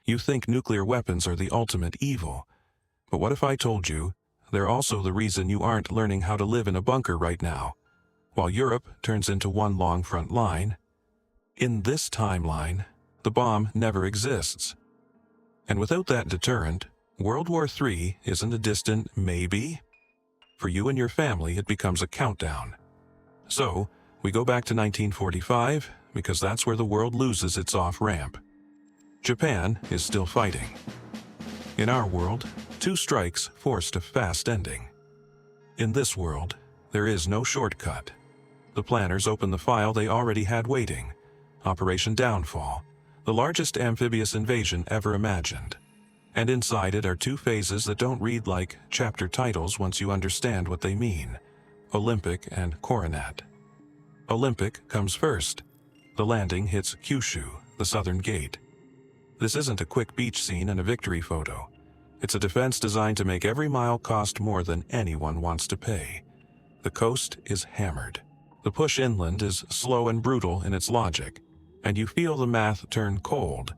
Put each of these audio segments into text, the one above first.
You think nuclear weapons are the ultimate evil. But what if I told you they're also the reason you aren't learning how to live in a bunker right now, while Europe turns into one long front line? In this timeline, the bomb never exists. And without that deterrent, World War III isn't a distant maybe. For you and your family, it becomes a countdown. So, we go back to 1945, because that's where the world loses its off-ramp. Japan is still fighting. In our world, 2 strikes forced a fast ending. In this world, there is no shortcut. The planners open the file they already had waiting. Operation Downfall, the largest amphibious invasion ever imagined. And inside it are 2 phases that don't read like chapter titles once you understand what they mean: Olympic and Coronet. Olympic comes first. The landing hits Kyushu, the southern gate. This isn't a quick beach scene and a victory photo. It's a defense designed to make every mile cost more than anyone wants to pay. The coast is hammered. The push inland is slow and brutal in its logic, and you feel the math turn cold.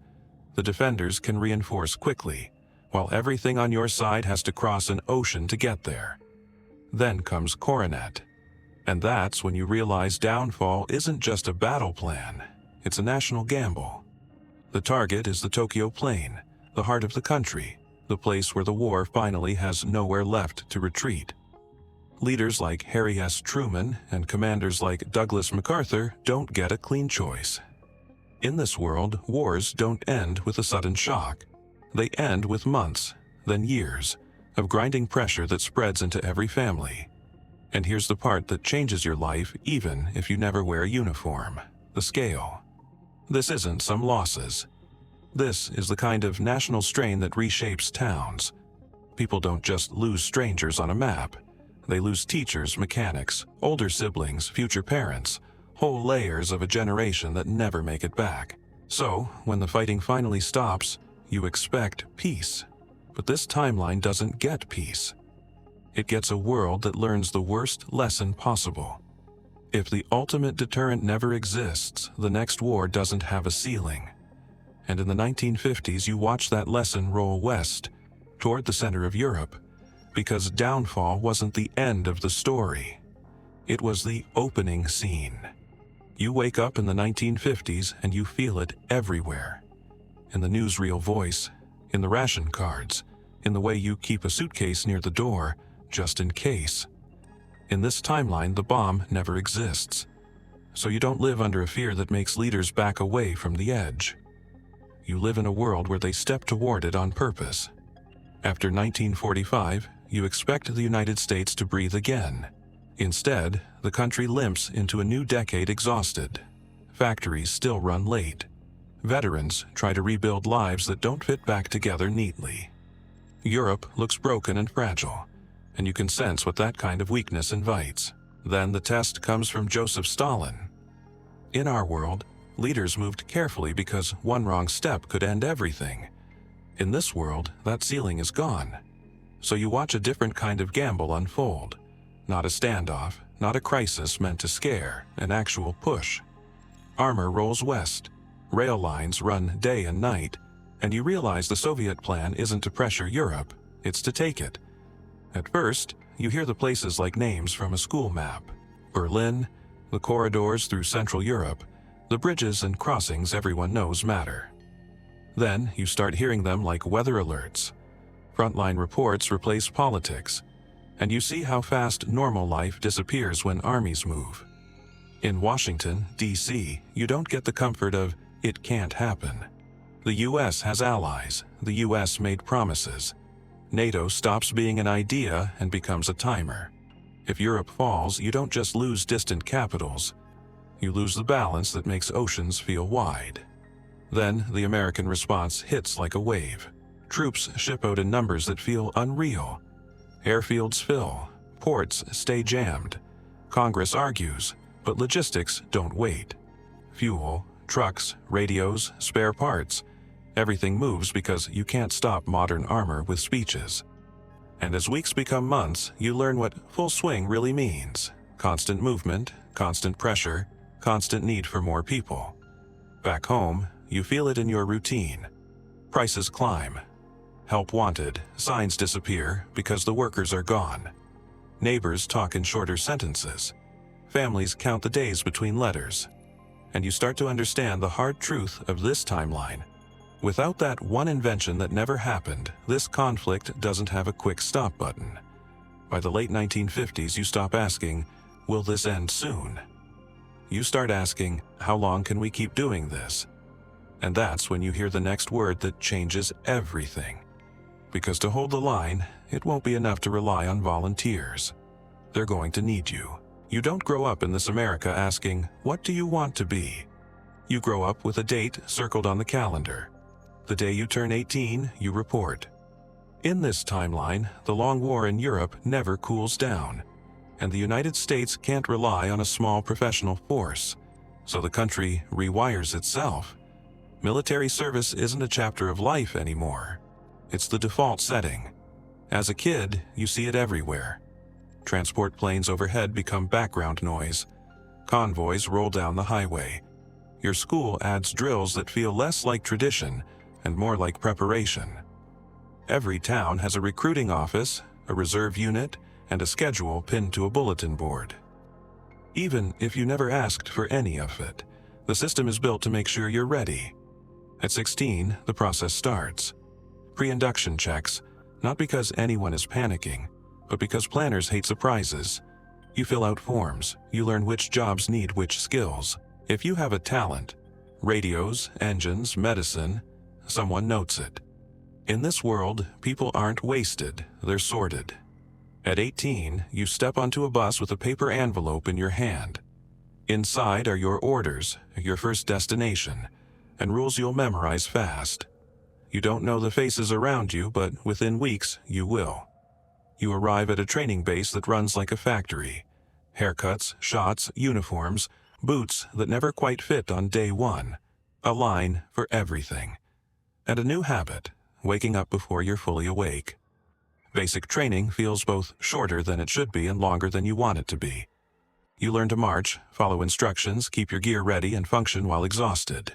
The defenders can reinforce quickly, while everything on your side has to cross an ocean to get there. Then comes Coronet, and that's when you realize Downfall isn't just a battle plan, it's a national gamble. The target is the Tokyo Plain, the heart of the country, the place where the war finally has nowhere left to retreat. Leaders like Harry S. Truman and commanders like Douglas MacArthur don't get a clean choice. In this world, wars don't end with a sudden shock. They end with months, then years, of grinding pressure that spreads into every family. And here's the part that changes your life even if you never wear a uniform: the scale. This isn't some losses. This is the kind of national strain that reshapes towns. People don't just lose strangers on a map. They lose teachers, mechanics, older siblings, future parents, whole layers of a generation that never make it back. So, when the fighting finally stops, you expect peace. But this timeline doesn't get peace. It gets a world that learns the worst lesson possible. If the ultimate deterrent never exists, the next war doesn't have a ceiling. And in the 1950s, you watch that lesson roll west, toward the center of Europe, because Downfall wasn't the end of the story. It was the opening scene. You wake up in the 1950s and you feel it everywhere. In the newsreel voice, in the ration cards, in the way you keep a suitcase near the door, just in case. In this timeline, the bomb never exists. So you don't live under a fear that makes leaders back away from the edge. You live in a world where they step toward it on purpose. After 1945, you expect the United States to breathe again. Instead, the country limps into a new decade exhausted. Factories still run late. Veterans try to rebuild lives that don't fit back together neatly. Europe looks broken and fragile, and you can sense what that kind of weakness invites. Then the test comes from Joseph Stalin. In our world, leaders moved carefully because one wrong step could end everything. In this world, that ceiling is gone. So you watch a different kind of gamble unfold. Not a standoff, not a crisis meant to scare, an actual push. Armor rolls west. Rail lines run day and night, and you realize the Soviet plan isn't to pressure Europe, it's to take it. At first, you hear the places like names from a school map. Berlin, the corridors through Central Europe, the bridges and crossings everyone knows matter. Then you start hearing them like weather alerts. Frontline reports replace politics, and you see how fast normal life disappears when armies move. In Washington, D.C., you don't get the comfort of, it can't happen. The U.S. has allies. The U.S. made promises. NATO stops being an idea and becomes a timer. If Europe falls, you don't just lose distant capitals. You lose the balance that makes oceans feel wide. Then the American response hits like a wave. Troops ship out in numbers that feel unreal. Airfields fill. Ports stay jammed. Congress argues, but logistics don't wait. Fuel, trucks, radios, spare parts. Everything moves because you can't stop modern armor with speeches. And as weeks become months, you learn what full swing really means. Constant movement, constant pressure, constant need for more people. Back home, you feel it in your routine. Prices climb. Help wanted signs disappear because the workers are gone. Neighbors talk in shorter sentences. Families count the days between letters. And you start to understand the hard truth of this timeline. Without that one invention that never happened, this conflict doesn't have a quick stop button. By the late 1950s, you stop asking, will this end soon? You start asking, how long can we keep doing this? And that's when you hear the next word that changes everything. Because to hold the line, it won't be enough to rely on volunteers. They're going to need you. You don't grow up in this America asking, what do you want to be? You grow up with a date circled on the calendar. The day you turn 18, you report. In this timeline, the long war in Europe never cools down, and the United States can't rely on a small professional force, so the country rewires itself. Military service isn't a chapter of life anymore. It's the default setting. As a kid, you see it everywhere. Transport planes overhead become background noise. Convoys roll down the highway. Your school adds drills that feel less like tradition and more like preparation. Every town has a recruiting office, a reserve unit, and a schedule pinned to a bulletin board. Even if you never asked for any of it, the system is built to make sure you're ready. At 16, the process starts. Pre-induction checks, not because anyone is panicking, but because planners hate surprises. You fill out forms, you learn which jobs need which skills. If you have a talent, radios, engines, medicine, someone notes it. In this world, people aren't wasted, they're sorted. At 18, you step onto a bus with a paper envelope in your hand. Inside are your orders, your first destination, and rules you'll memorize fast. You don't know the faces around you, but within weeks, you will. You arrive at a training base that runs like a factory. Haircuts, shots, uniforms, boots that never quite fit on day one. A line for everything. And a new habit, waking up before you're fully awake. Basic training feels both shorter than it should be and longer than you want it to be. You learn to march, follow instructions, keep your gear ready, and function while exhausted.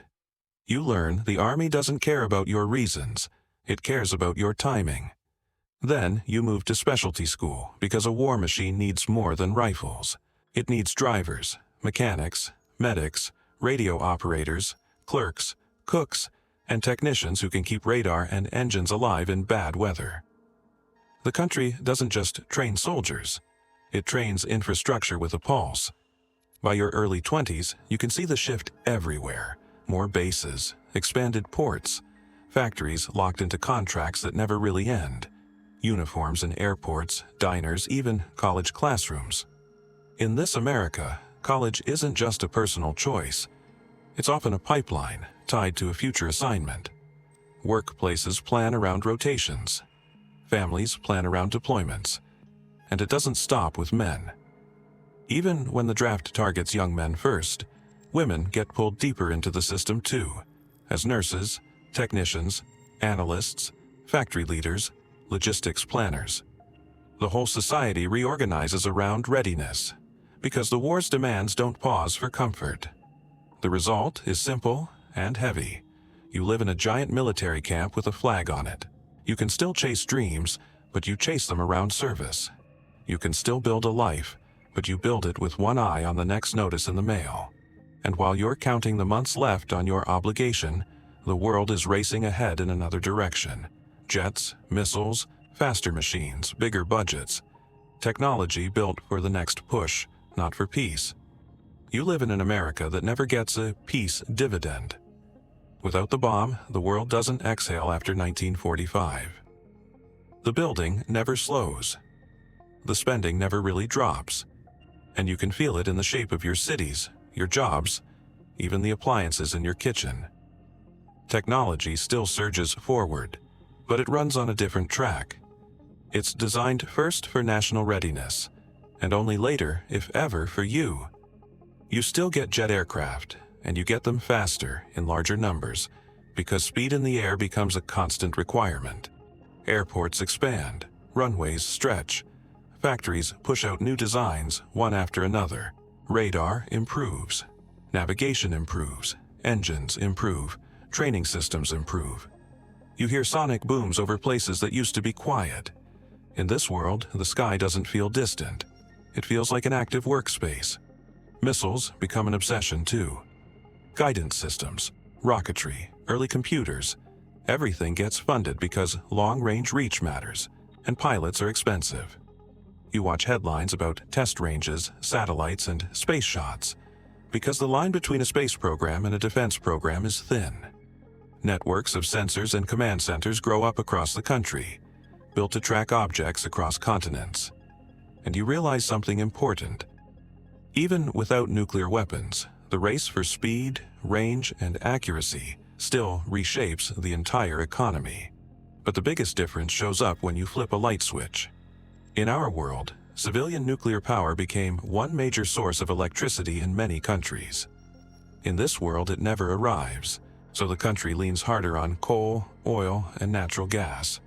You learn the Army doesn't care about your reasons, it cares about your timing. Then you move to specialty school because a war machine needs more than rifles. It needs drivers, mechanics, medics, radio operators, clerks, cooks, and technicians who can keep radar and engines alive in bad weather. The country doesn't just train soldiers, it trains infrastructure with a pulse. By your early 20s, you can see the shift everywhere. More bases, expanded ports, factories locked into contracts that never really end, uniforms in airports, diners, even college classrooms. In this America, college isn't just a personal choice. It's often a pipeline tied to a future assignment. Workplaces plan around rotations. Families plan around deployments. And it doesn't stop with men. Even when the draft targets young men first, women get pulled deeper into the system too, as nurses, technicians, analysts, factory leaders, logistics planners. The whole society reorganizes around readiness, because the war's demands don't pause for comfort. The result is simple and heavy. You live in a giant military camp with a flag on it. You can still chase dreams, but you chase them around service. You can still build a life, but you build it with one eye on the next notice in the mail. And while you're counting the months left on your obligation, the world is racing ahead in another direction. Jets, missiles, faster machines, bigger budgets. Technology built for the next push, not for peace. You live in an America that never gets a peace dividend. Without the bomb, the world doesn't exhale after 1945. The building never slows. The spending never really drops. And you can feel it in the shape of your cities, your jobs, even the appliances in your kitchen. Technology still surges forward, but it runs on a different track. It's designed first for national readiness, and only later, if ever, for you. You still get jet aircraft, and you get them faster, in larger numbers, because speed in the air becomes a constant requirement. Airports expand, runways stretch, factories push out new designs one after another. Radar improves, navigation improves, engines improve, training systems improve. You hear sonic booms over places that used to be quiet. In this world, the sky doesn't feel distant. It feels like an active workspace. Missiles become an obsession too. Guidance systems, rocketry, early computers, everything gets funded because long-range reach matters, and pilots are expensive. You watch headlines about test ranges, satellites, and space shots, because the line between a space program and a defense program is thin. Networks of sensors and command centers grow up across the country, built to track objects across continents. And you realize something important. Even without nuclear weapons, the race for speed, range, and accuracy still reshapes the entire economy. But the biggest difference shows up when you flip a light switch. In our world, civilian nuclear power became one major source of electricity in many countries. In this world, it never arrives, so the country leans harder on coal, oil, and natural gas.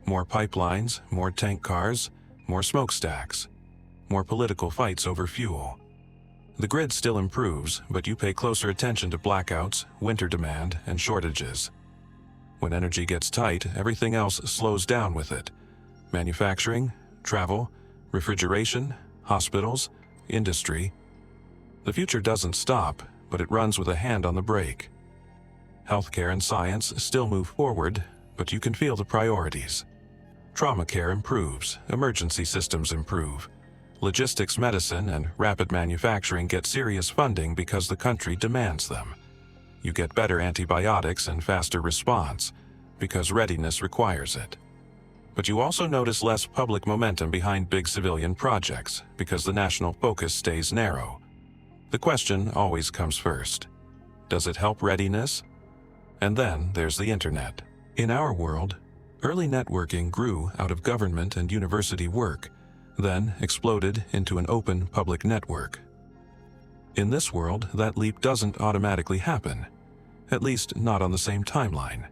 More pipelines, more tank cars, more smokestacks, more political fights over fuel. The grid still improves, but you pay closer attention to blackouts, winter demand, and shortages. When energy gets tight, everything else slows down with it. Manufacturing, travel, refrigeration, hospitals, industry. The future doesn't stop, but it runs with a hand on the brake. Healthcare and science still move forward, but you can feel the priorities. Trauma care improves, emergency systems improve. Logistics medicine and rapid manufacturing get serious funding because the country demands them. You get better antibiotics and faster response because readiness requires it. But you also notice less public momentum behind big civilian projects because the national focus stays narrow. The question always comes first. Does it help readiness? And then there's the internet. In our world, early networking grew out of government and university work, then exploded into an open public network. In this world, that leap doesn't automatically happen, at least not on the same timeline.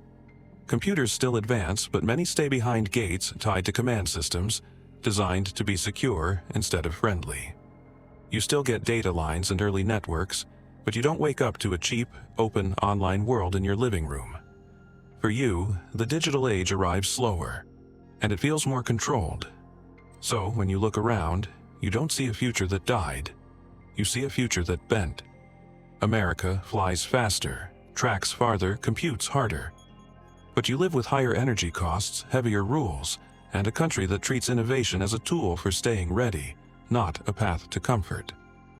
Computers still advance, but many stay behind gates tied to command systems, designed to be secure instead of friendly. You still get data lines and early networks, but you don't wake up to a cheap, open online world in your living room. For you, the digital age arrives slower, and it feels more controlled. So when you look around, you don't see a future that died. You see a future that bent. America flies faster, tracks farther, computes harder. But you live with higher energy costs, heavier rules, and a country that treats innovation as a tool for staying ready, not a path to comfort.